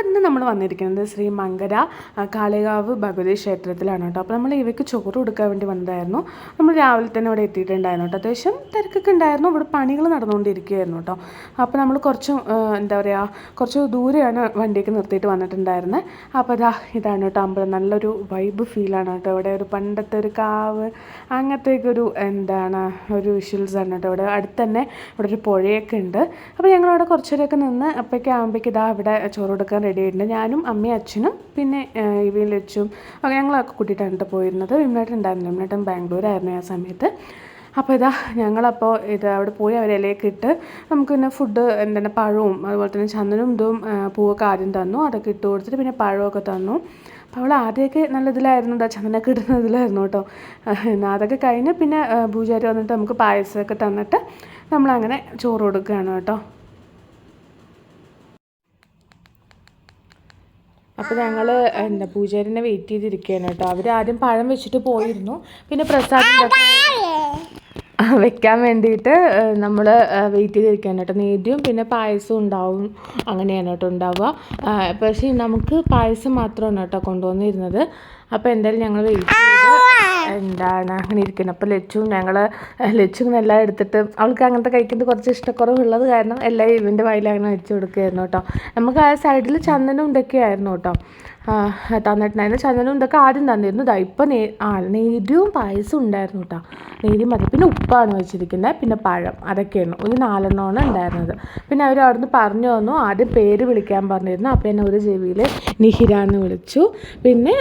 അപ്പോൾ ഇന്ന് നമ്മൾ വന്നിരിക്കുന്നത് ശ്രീ മങ്കര കാളികാവ് ഭഗവതി ക്ഷേത്രത്തിലാണ് കേട്ടോ. അപ്പോൾ നമ്മൾ ഇവയ്ക്ക് ചോറ് കൊടുക്കാൻ വേണ്ടി വന്നതായിരുന്നു. നമ്മൾ രാവിലെ തന്നെ ഇവിടെ എത്തിയിട്ടുണ്ടായിരുന്നു കേട്ടോ. അത്യാവശ്യം തിരക്കൊക്കെ ഉണ്ടായിരുന്നു. ഇവിടെ പണികൾ നടന്നുകൊണ്ടിരിക്കുകയായിരുന്നു കേട്ടോ. അപ്പോൾ നമ്മൾ കുറച്ച് കുറച്ച് ദൂരെയാണ് വണ്ടിയൊക്കെ നിർത്തിയിട്ട് വന്നിട്ടുണ്ടായിരുന്നത്. അപ്പോൾ ഇതാണ് കേട്ടോ അമ്പലം. നല്ലൊരു വൈബ് ഫീലാണ് കേട്ടോ. ഇവിടെ ഒരു പണ്ടത്തെ ഒരു കാവ് അങ്ങനത്തേക്കൊരു ഒരു വിഷ്വൽസാണ് കേട്ടോ. ഇവിടെ അടുത്ത് തന്നെ ഇവിടെ ഒരു പുഴയൊക്കെ ഉണ്ട്. അപ്പോൾ ഞങ്ങളവിടെ കുറച്ചേരൊക്കെ നിന്ന് ആകുമ്പോഴേക്ക് ഇവിടെ ചോറ് കൊടുക്കാൻ റെഡി ആയിട്ടുണ്ട്. ഞാനും അമ്മയും അച്ഛനും പിന്നെ ഇവയും ലച്ചും ഞങ്ങളൊക്കെ കൂട്ടിയിട്ടാണ് പോയിരുന്നത്. വിമേട്ടൻ ഉണ്ടായിരുന്നില്ല. വിമേട്ടൻ ബാംഗ്ലൂരായിരുന്നു ആ സമയത്ത്. അപ്പോൾ ഞങ്ങളപ്പോൾ അവിടെ പോയി അവരിലേക്ക് ഇട്ട് നമുക്ക് പിന്നെ ഫുഡ് പഴവും അതുപോലെ തന്നെ ചന്ദനും ഇതും പൂവൊക്കെ ആദ്യം തന്നു. അതൊക്കെ ഇട്ട് കൊടുത്തിട്ട് പിന്നെ പഴമൊക്കെ തന്നു. അപ്പോൾ അവൾ ആദ്യമൊക്കെ നല്ല ഇതിലായിരുന്നു, ചന്ദനമൊക്കെ ഇടുന്നതിലായിരുന്നു കേട്ടോ. അതൊക്കെ കഴിഞ്ഞ് പിന്നെ പൂജാരി വന്നിട്ട് നമുക്ക് പായസമൊക്കെ തന്നിട്ട് നമ്മളങ്ങനെ ചോറ് കൊടുക്കുകയാണ് കേട്ടോ. അപ്പോൾ ഞങ്ങൾ പൂജാരിനെ വെയിറ്റ് ചെയ്തിരിക്കുകയാണ് കേട്ടോ. അവർ ആദ്യം പഴം വെച്ചിട്ട് പോയിരുന്നു. പിന്നെ പ്രസാദം വെക്കാൻ വേണ്ടിയിട്ട് നമ്മൾ വെയിറ്റ് ചെയ്തിരിക്കുകയാണ് കേട്ടോ. നേദ്യവും പിന്നെ പായസവും ഉണ്ടാവും, അങ്ങനെയാണ് കേട്ടോ ഉണ്ടാവുക. പക്ഷേ നമുക്ക് പായസം മാത്രമാണ് കേട്ടോ കൊണ്ടുവന്നിരുന്നത്. അപ്പോൾ എന്തായാലും ഞങ്ങൾ വെയിറ്റ് ചെയ്ത് അങ്ങനെ ഇരിക്കുന്നത്. അപ്പോൾ ലച്ചു എല്ലാം എടുത്തിട്ട് അവൾക്ക് അങ്ങനത്തെ കഴിക്കുന്നത് കുറച്ച് ഇഷ്ടക്കുറവുള്ളത് കാരണം എല്ലാം ഇവൻ്റെ വായിൽ അങ്ങനെ വെച്ച് കൊടുക്കുകയായിരുന്നു കേട്ടോ. നമുക്ക് ആ സൈഡിൽ ചന്ദനം ഇതൊക്കെ ആയിരുന്നു കേട്ടോ തന്നിട്ടുണ്ടായിരുന്നു. ചന്ദനം ഇതൊക്കെ ആദ്യം തന്നിരുന്നു. ഇപ്പം നേദ്യവും പായസം ഉണ്ടായിരുന്നു കേട്ടോ. നേദ്യം മതി. പിന്നെ ഉപ്പാണ് വെച്ചിരിക്കുന്നത്, പിന്നെ പഴം, അതൊക്കെയായിരുന്നു. ഒരു 4 എണ്ണമാണ് ഉണ്ടായിരുന്നത്. പിന്നെ അവർ അവിടുന്ന് പറഞ്ഞു തന്നു. ആദ്യം പേര് വിളിക്കാൻ പറഞ്ഞിരുന്നു. അപ്പോൾ എന്നെ ഒരു ചെവിയിൽ നിഹിര എന്ന് വിളിച്ചു. പിന്നെ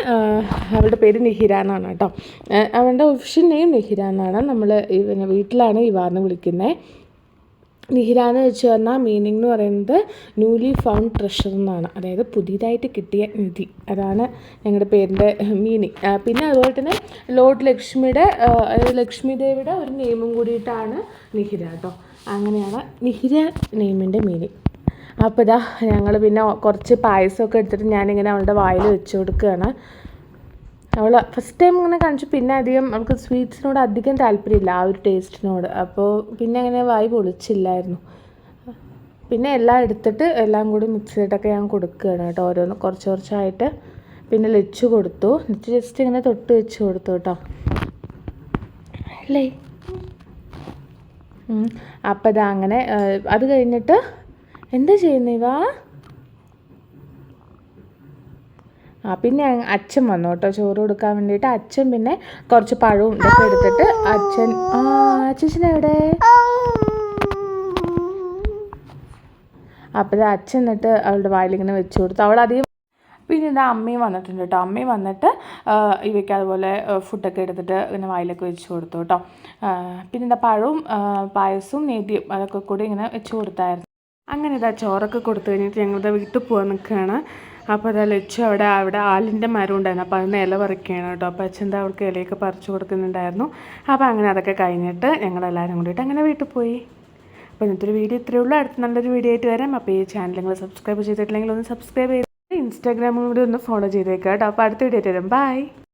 അവളുടെ പേര് നിഹിര എന്നാണ് കേട്ടോ. അവളുടെ ഒഫീഷ്യൽ നെയിം നിഹിര എന്നാണ്. നമ്മൾ വീട്ടിലാണ് ഇവാന്ന് വിളിക്കുന്നത്. നിഹിര എന്ന് വെച്ച് പറഞ്ഞാൽ മീനിങ് എന്ന് പറയുന്നത് ന്യൂലി ഫൗണ്ട് ട്രഷർ എന്നാണ്. അതായത് പുതിയതായിട്ട് കിട്ടിയ നിധി, അതാണ് ഞങ്ങളുടെ പേരിൻ്റെ മീനിങ്. പിന്നെ അതുപോലെ തന്നെ ലോർഡ് ലക്ഷ്മി ദേവിയുടെ ഒരു നെയിമും കൂടിയിട്ടാണ് നിഹിര കേട്ടോ. അങ്ങനെയാണ് നിഹിര നെയിമിൻ്റെ മീനിങ്. അപ്പോൾ ഞങ്ങൾ പിന്നെ കുറച്ച് പായസമൊക്കെ എടുത്തിട്ട് ഞാനിങ്ങനെ അവളുടെ വായിൽ വെച്ച് കൊടുക്കുകയാണ്. അവൾ ഫസ്റ്റ് ടൈം ഇങ്ങനെ കാണിച്ചു. പിന്നെ അവൾക്ക് സ്വീറ്റ്സിനോട് അധികം താല്പര്യമില്ല, ആ ഒരു ടേസ്റ്റിനോട്. അപ്പോൾ പിന്നെ അങ്ങനെ വായി പൊളിച്ചില്ലായിരുന്നു. പിന്നെ എല്ലാം എടുത്തിട്ട് എല്ലാം കൂടി മിക്സ് ചെയ്തിട്ടൊക്കെ ഞാൻ കൊടുക്കുകയാണ് കേട്ടോ, ഓരോന്ന് കുറച്ചായിട്ട്. പിന്നെ ലച്ചു കൊടുത്തു. ലച്ചു ജസ്റ്റ് ഇങ്ങനെ തൊട്ട് വെച്ച് കൊടുത്തു കേട്ടോ. അല്ലേ? അപ്പോൾ അങ്ങനെ അത് കഴിഞ്ഞിട്ട് എന്താ ചെയ്യുന്നീവാ? പിന്നെ അച്ഛൻ വന്നു കേട്ടോ ചോറ് കൊടുക്കാൻ വേണ്ടിയിട്ട്. അച്ഛൻ പിന്നെ കുറച്ച് പഴവും ഇതൊക്കെ എടുത്തിട്ട് അച്ഛനെവിടെ? അപ്പോൾ അച്ഛൻ എന്നിട്ട് അവളുടെ വായിലിങ്ങനെ വെച്ച് കൊടുത്തു. അവളധികം പിന്നെ അമ്മയും വന്നിട്ടുണ്ട് കേട്ടോ. അമ്മയും വന്നിട്ട് ഇവയ്ക്ക് അതുപോലെ ഫുഡൊക്കെ എടുത്തിട്ട് ഇങ്ങനെ വായിലൊക്കെ വെച്ച് കൊടുത്തു കേട്ടോ. പിന്നെ പഴവും പായസവും നേദ്യം അതൊക്കെ കൂടി ഇങ്ങനെ വെച്ച് കൊടുത്തായിരുന്നു. അങ്ങനെ ചോറൊക്കെ കൊടുത്തു കഴിഞ്ഞിട്ട് ഞങ്ങളുടെ വീട്ടിൽ പോകാൻ നിൽക്കുകയാണ്. അപ്പോൾ ലച്ചു അവിടെ ആലിൻ്റെ മരം ഉണ്ടായിരുന്നു. അപ്പോൾ അതിന് ഇല പറിക്കുകയാണ് കേട്ടോ. അപ്പോൾ അച്ഛൻ അവൾക്ക് ഇലയൊക്കെ പറിച്ചു കൊടുക്കുന്നുണ്ടായിരുന്നു. അപ്പോൾ അങ്ങനെ അതൊക്കെ കഴിഞ്ഞിട്ട് ഞങ്ങളെല്ലാവരും കൂടിയിട്ട് അങ്ങനെ വീട്ടിൽ പോയി. അപ്പോൾ ഇന്നത്തെ വീഡിയോ ഇത്രയേ ഉള്ളൂ. അടുത്ത നല്ലൊരു വീഡിയോ ആയിട്ട് വരാം. അപ്പോൾ ഈ ചാനൽ നിങ്ങൾ സബ്സ്ക്രൈബ് ചെയ്തിട്ടില്ലെങ്കിൽ ഒന്ന് സബ്സ്ക്രൈബ് ചെയ്ത് ഇൻസ്റ്റാഗ്രാമിൽ കൂടി ഒന്ന് ഫോളോ ചെയ്തേക്കാം കേട്ടോ. അപ്പോൾ അടുത്ത വീഡിയോ ആയിട്ട് വരാം. ബൈ.